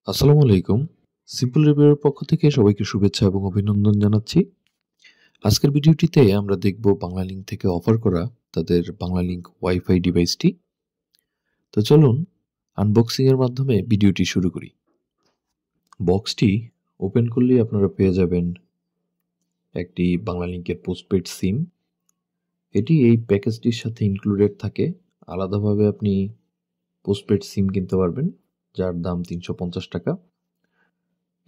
আসসালামু আলাইকুম। সিম্পল রিভিউয়ের পক্ষ থেকে সবাইকে শুভেচ্ছা এবং অভিনন্দন জানাচ্ছি। আজকের ভিডিওটিতে আমরা দেখব বাংলালিংক থেকে অফার করা তাদের বাংলালিংক ওয়াইফাই ডিভাইসটি। তো চলুন আনবক্সিং এর মাধ্যমে ভিডিওটি শুরু করি। বক্সটি ওপেন করলেই আপনারা পেয়ে যাবেন একটি বাংলালিংকের পোস্টপেড সিম। এটি এই প্যাকেজটির সাথে ইনক্লুডেড থাকে। আলাদাভাবে আপনি পোস্টপেড সিম কিনতে পারবেন, যার দাম ৩৫০ টাকা।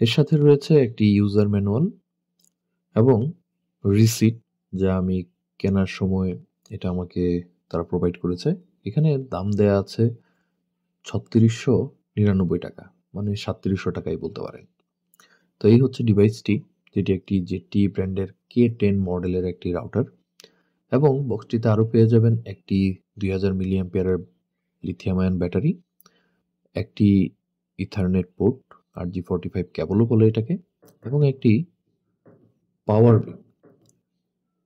এর সাথে রয়েছে একটি ইউজার ম্যানুয়াল এবং রিসিট, যা আমি কেনার সময় এটা আমাকে তারা প্রোভাইড করেছে। এখানে দাম দেয়া আছে ৩৬৯৯ টাকা, মানে ৩৭০০ টাকাই বলতে পারেন। তো এই হচ্ছে ডিভাইসটি, যেটি একটি জেটি ব্র্যান্ডের K10 মডেলের একটি রাউটার, এবং বক্সটিতে আরও পেয়ে যাবেন একটি ২০০০ মিলি অ্যাম্পিয়ারের লিথিয়াম আয়ন ব্যাটারি, একটি ইথারনেট পোর্ট, RJ45 কেবলও বলে এটাকে, এবং একটি পাওয়ার ব্যাংক।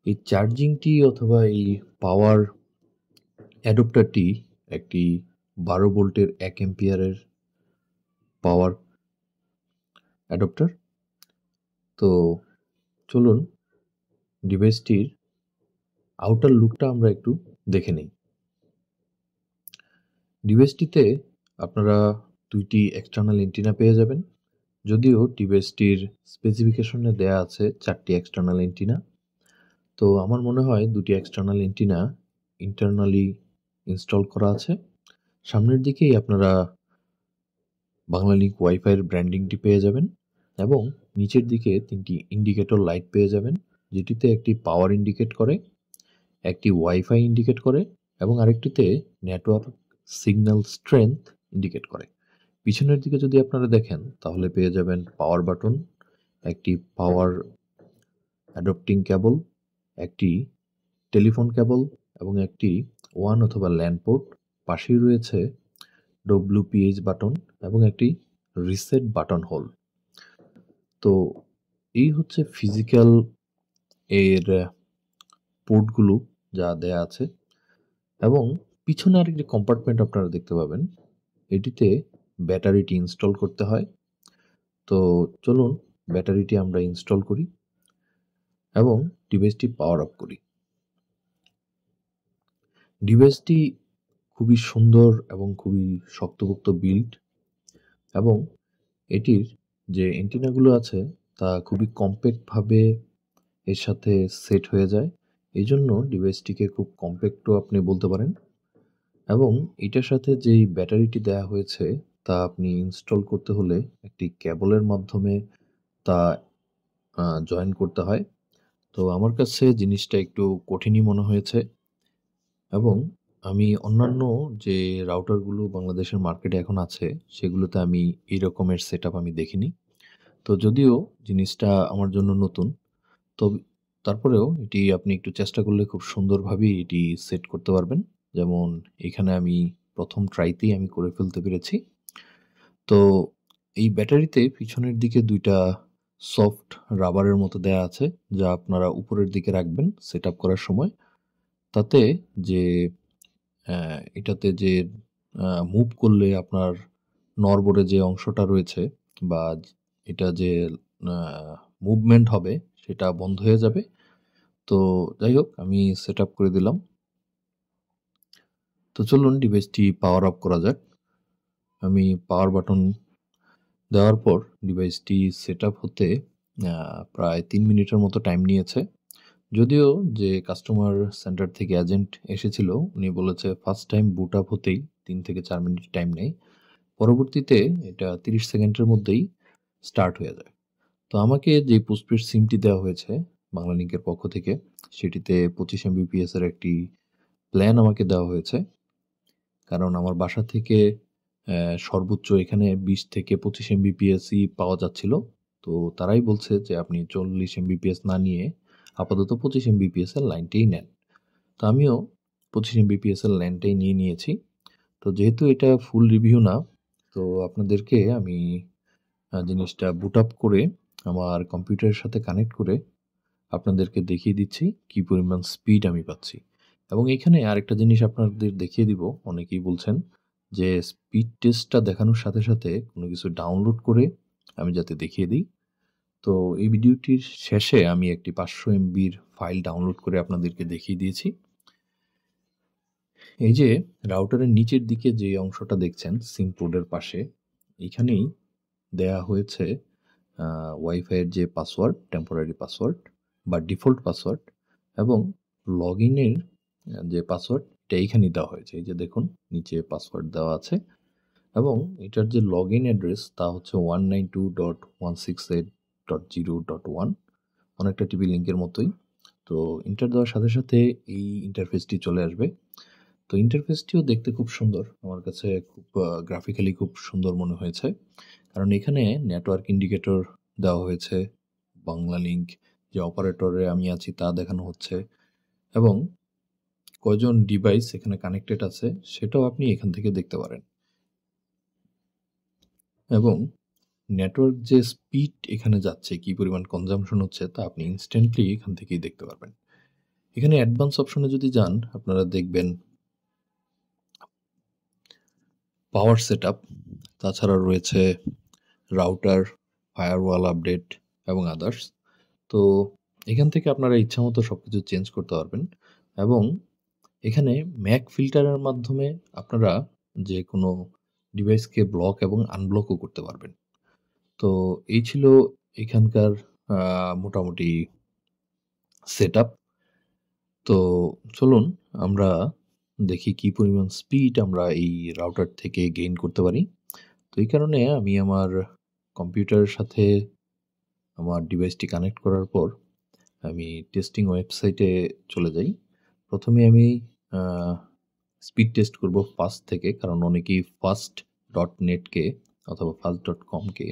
এই চার্জিংটি অথবা এই পাওয়ার অ্যাডপ্টারটি একটি 12 ভোল্টের 1 অ্যাম্পিয়ারের পাওয়ার অ্যাডপ্টার। তো চলুন ডিভাইসটির আউটার লুকটা আমরা একটু দেখে নিই। ডিভাইসটিতে আপনারা দুইটি এক্সটার্নাল এন্টিনা পেয়ে যাবেন, যদিও ডিভাইসটির স্পেসিফিকেশনে দেয়া আছে 4টি এক্সটার্নাল এন্টিনা। তো আমার মনে হয় দুটি এক্সটার্নাল এন্টিনা ইন্টারনালি ইনস্টল করা আছে। সামনের দিকেই আপনারা বাংলালিংক ওয়াইফাইয়ের ব্র্যান্ডিংটি পেয়ে যাবেন, এবং নিচের দিকে 3টি ইন্ডিকেটর লাইট পেয়ে যাবেন, যেটিতে একটি পাওয়ার ইন্ডিকেট করে, একটি ওয়াইফাই ইন্ডিকেট করে, এবং আরেকটিতে নেটওয়ার্ক সিগন্যাল স্ট্রেংথ ইন্ডিকেট করে। পিছনের দিকে যদি আপনারা দেখেন তাহলে পেয়ে যাবেন পাওয়ার বাটন, একটি পাওয়ার অ্যাডপ্টিং কেবল, একটি টেলিফোন কেবল, এবং একটি ওয়ান অথবা ল্যান্ড পোর্ট। পাশেই রয়েছে WPH বাটন এবং একটি রিসেট বাটন হোল। তো এই হচ্ছে ফিজিক্যাল এর পোর্টগুলো যা দেয়া আছে, এবং পিছনে আরেকটি কম্পার্টমেন্ট আপনারা দেখতে পাবেন। এটিতে ব্যাটারিটি ইনস্টল করতে হয়। তো চলুন ব্যাটারিটি আমরা ইনস্টল করি এবং ডিভাইসটি পাওয়ার অফ করি। ডিভাইসটি খুবই সুন্দর এবং খুবই শক্তপোক্ত বিল্ড, এবং এটির যে এন্টিনাগুলো আছে তা খুবই কম্প্যাক্টভাবে এর সাথে সেট হয়ে যায়। এই জন্য ডিভাইসটিকে খুব কম্প্যাক্টও আপনি বলতে পারেন, এবং এটার সাথে যেই ব্যাটারিটি দেয়া হয়েছে তা আপনি ইনস্টল করতে হলে একটি কেবলের মাধ্যমে তা জয়েন করতে হয়। তো আমার কাছে জিনিসটা একটু কঠিনই মনে হয়েছে, এবং আমি অন্যান্য যে রাউটারগুলো বাংলাদেশের মার্কেটে এখন আছে সেগুলোতে আমি এই রকমের সেটআপ আমি দেখিনি। তো যদিও জিনিসটা আমার জন্য নতুন, তবে তারপরেও এটি আপনি একটু চেষ্টা করলে খুব সুন্দরভাবেই এটি সেট করতে পারবেন। যেমন এখানে আমি প্রথম ট্রাইতেই আমি করে ফেলতে পেরেছি। তো এই ব্যাটারিতে পিছনের দিকে 2টা সফট রাবারের মতো দেয়া আছে, যা আপনারা উপরের দিকে রাখবেন সেটআপ করার সময়। তাতে যে এটাতে যে মুভ করলে আপনার নড়বড়ে যে অংশটা রয়েছে, বা এটা যে মুভমেন্ট হবে সেটা বন্ধ হয়ে যাবে। তো যাই হোক, আমি সেটআপ করে দিলাম। তো চলুন ডিভাইসটি পাওয়ার অফ করা যাক। আমি পাওয়ার বাটন দেওয়ার পর ডিভাইসটি সেটআপ হতে প্রায় 3 মিনিটের মতো টাইম নিয়েছে। যদিও যে কাস্টমার সেন্টার থেকে এজেন্ট এসেছিল উনি বলেছে ফার্স্ট টাইম বুট আপ হতেই 3 থেকে 4 মিনিট টাইম নেয়। পরবর্তীতে এটা 30 সেকেন্ডের মধ্যেই স্টার্ট হয়ে যায়। তো আমাকে যে পোস্টপেড সিমটি দেওয়া হয়েছে বাংলালিংকের পক্ষ থেকে, সেটিতে 25 Mbps এর একটি প্ল্যান আমাকে দেওয়া হয়েছে। কারণ আমার বাসা থেকে সর্বোচ্চ এখানে 20 থেকে 25 Mbps-ই পাওয়া যাচ্ছিল। তো তারাই বলছে যে আপনি 40 Mbps না নিয়ে আপাতত 25 Mbps এর লাইনটাই নেন। তো আমিও 25 Mbps এর লাইনটাই নিয়েছি। তো যেহেতু এটা ফুল রিভিউ না, তো আপনাদেরকে আমি জিনিসটা বুট আপ করে আমার কম্পিউটারের সাথে কানেক্ট করে আপনাদেরকে দেখিয়ে দিচ্ছি কি পরিমাণ স্পিড আমি পাচ্ছি। এবং এখানে আরেকটা জিনিস আপনাদের দেখিয়ে দিব, অনেকেই বলছেন যে স্পিড টেস্টটা দেখানোর সাথে সাথে কোনো কিছু ডাউনলোড করে আমি যাতে দেখিয়ে দিই। তো এই ভিডিওটির শেষে আমি একটি 500 এমবির ফাইল ডাউনলোড করে আপনাদেরকে দেখিয়ে দিয়েছি। এই যে রাউটারের নিচের দিকে যে অংশটা দেখছেন সিম পোর্টের পাশে, এখানেই দেয়া হয়েছে ওয়াইফাইয়ের যে পাসওয়ার্ড, টেম্পোরারি পাসওয়ার্ড বা ডিফল্ট পাসওয়ার্ড এবং লগইনের যে পাসওয়ার্ড এটা এইখানেই দেওয়া হয়েছে। এই যে দেখুন নিচে পাসওয়ার্ড দেওয়া আছে এবং এটার যে লগইন অ্যাড্রেস তা হচ্ছে 192.168.0.1, অনেকটা টিভি লিঙ্কের মতোই। তো এন্টার দেওয়ার সাথে সাথে এই ইন্টারফেসটি চলে আসবে। তো ইন্টারফেসটিও দেখতে খুব সুন্দর, আমার কাছে খুব গ্রাফিক্যালি খুব সুন্দর মনে হয়েছে, কারণ এখানে নেটওয়ার্ক ইন্ডিকেটর দেওয়া হয়েছে, বাংলা লিঙ্ক যে অপারেটরে আমি আছি তা দেখানো হচ্ছে এবং কয়জন ডিভাইস এখানে কানেক্টেড আছে সেটাও আপনি এখান থেকে দেখতে পারেন এবং নেটওয়ার্ক যে স্পিড এখানে যাচ্ছে, কি পরিমাণ কনজাম্পশন হচ্ছে তা আপনি ইনস্ট্যান্টলি এখান থেকেই দেখতে পারবেন। এখানে অ্যাডভান্স অপশনে যদি যান আপনারা দেখবেন পাওয়ার সেটআপ, তাছাড়া রয়েছে রাউটার, ফায়ারওয়াল আপডেট এবং আদার্স। তো এখান থেকে আপনারা ইচ্ছামতো সবকিছু চেঞ্জ করতে পারবেন এবং এখানে ম্যাক ফিল্টারের মাধ্যমে আপনারা যে কোনো ডিভাইসকে ব্লক এবং আনব্লকও করতে পারবেন। তো এই ছিল এখানকার মোটামুটি সেটআপ। তো চলুন আমরা দেখি কি পরিমাণ স্পিড আমরা এই রাউটার থেকে গেইন করতে পারি। তো এই কারণে আমি আমার কম্পিউটারের সাথে আমার ডিভাইসটি কানেক্ট করার পর আমি টেস্টিং ওয়েবসাইটে চলে যাই। প্রথমে আমি স্পিড টেস্ট করব ফাস্ট থেকে, কারণ অনেকেই fast.net-কে অথবা fast.com-কে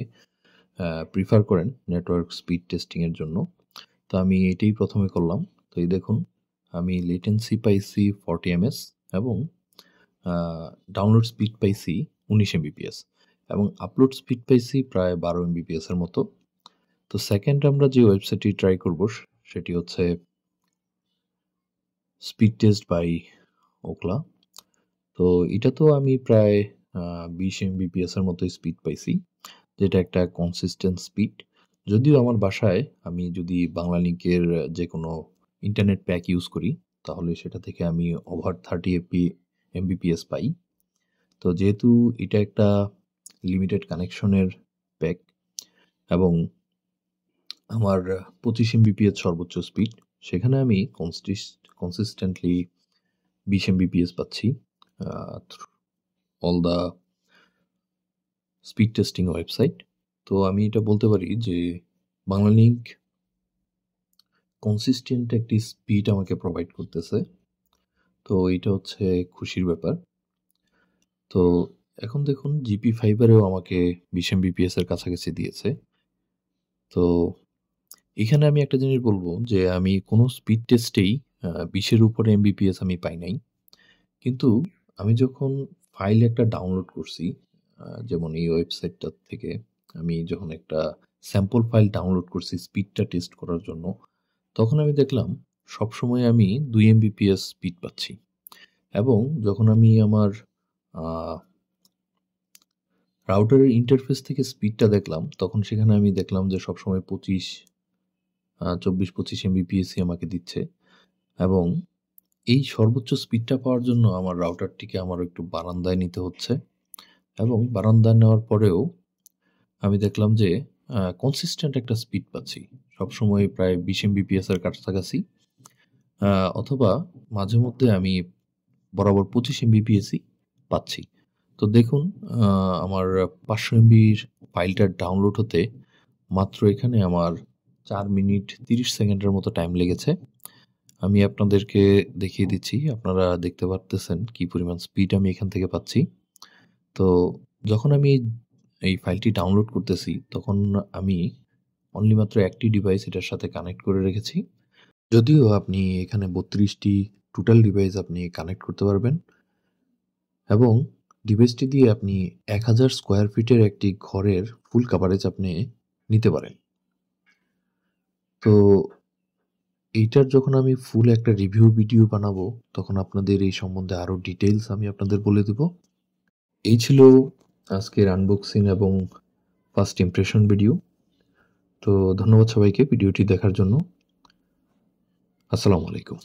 প্রিফার করেন নেটওয়ার্ক স্পিড টেস্টিংয়ের জন্য। তো আমি এটাই প্রথমে করলাম। তো এই দেখুন আমি লেটেন্সি পাইছি 40 ms এবং ডাউনলোড স্পিড পাইছি 19 mbps এবং আপলোড স্পিড পাইছি প্রায় 12 mbps এর মতো। তো সেকেন্ড আমরা যে ওয়েবসাইটটি ট্রাই করব সেটি হচ্ছে স্পিড টেস্ট বাই ওকলা। তো এটা তো আমি প্রায় 20 mbps এর মতো স্পিড পাইছি, যেটা একটা কনসিস্টেন্ট স্পিড। যদিও আমার বাসায় আমি যদি বাংলা লিঙ্কের যে কোনো ইন্টারনেট প্যাক ইউজ করি তাহলে সেটা থেকে আমি ওভার 30 mbps পাই। তো যেহেতু এটা একটা লিমিটেড কানেকশনের প্যাক এবং আমার 25 mbps সর্বোচ্চ স্পিড, সেখানে আমি কনসিস্টেন্টলি 20 mbps পাচ্ছি all the speed testing website. তো আমি এটা বলতে পারি যে বাংলা লিঙ্ক কনসিস্টেন্ট একটি স্পিড আমাকে প্রোভাইড করতেছে। তো এইটা হচ্ছে খুশির ব্যাপার। তো এখন দেখুন জিপি ফাইবারেও আমাকে 20 mbps এর কাছাকাছি দিয়েছে। তো এখানে আমি একটা জিনিস বলবো যে আমি কোনো স্পিড টেস্টেই 20-এর উপরে mbps আমি পাই নাই। কিন্তু আমি যখন ফাইল একটা ডাউনলোড করছি, যেমন এই ওয়েবসাইটটা থেকে আমি যখন একটা স্যাম্পল ফাইল ডাউনলোড করছি স্পিডটা টেস্ট করার জন্য, তখন আমি দেখলাম সবসময় আমি 2 mbps স্পিড পাচ্ছি এবং যখন আমি আমার রাউটারের ইন্টারফেস থেকে স্পিডটা দেখলাম তখন সেখানে আমি দেখলাম যে সবসময় 24-25 mbpsই আমাকে দিচ্ছে এবং এই সর্বোচ্চ স্পিডটা পাওয়ার জন্য আমার রাউটারটিকে আমার একটু বারান্দায় নিতে হচ্ছে এবং বারান্দায় নেওয়ার পরেও আমি দেখলাম যে কনসিস্টেন্ট একটা স্পিড পাচ্ছি, সবসময় প্রায় 20 mbps এর কাছাকাছি, অথবা মাঝে মধ্যে আমি বরাবর 25 mbpsই পাচ্ছি। তো দেখুন আমার 500 MBর ফাইলটা ডাউনলোড হতে মাত্র এখানে আমার 4 মিনিট 30 সেকেন্ডের মতো টাইম লেগেছে। আমি আপনাদেরকে দেখিয়ে দিচ্ছি, আপনারা দেখতে পারতেছেন কি পরিমাণ স্পিড আমি এখান থেকে পাচ্ছি। তো যখন আমি এই ফাইলটি ডাউনলোড করতেছি তখন আমি অনলি মাত্র একটি ডিভাইস এটার সাথে কানেক্ট করে রেখেছি। যদিও আপনি এখানে 32টি টোটাল ডিভাইস আপনি কানেক্ট করতে পারবেন এবং ডিভাইসটি দিয়ে আপনি 1000 স্কোয়ার ফিটের একটি ঘরের ফুল কাভারেজ আপনি নিতে পারেন। তো এইটার যখন আমি ফুল একটা রিভিউ ভিডিও বানাবো তখন আপনাদের এই সম্বন্ধে আরও ডিটেইলস আমি আপনাদের বলে দেব। এই ছিল আজকের আনবক্সিং এবং ফার্স্ট ইমপ্রেশন ভিডিও। তো ধন্যবাদ সবাইকে ভিডিওটি দেখার জন্য। আসসালামু আলাইকুম।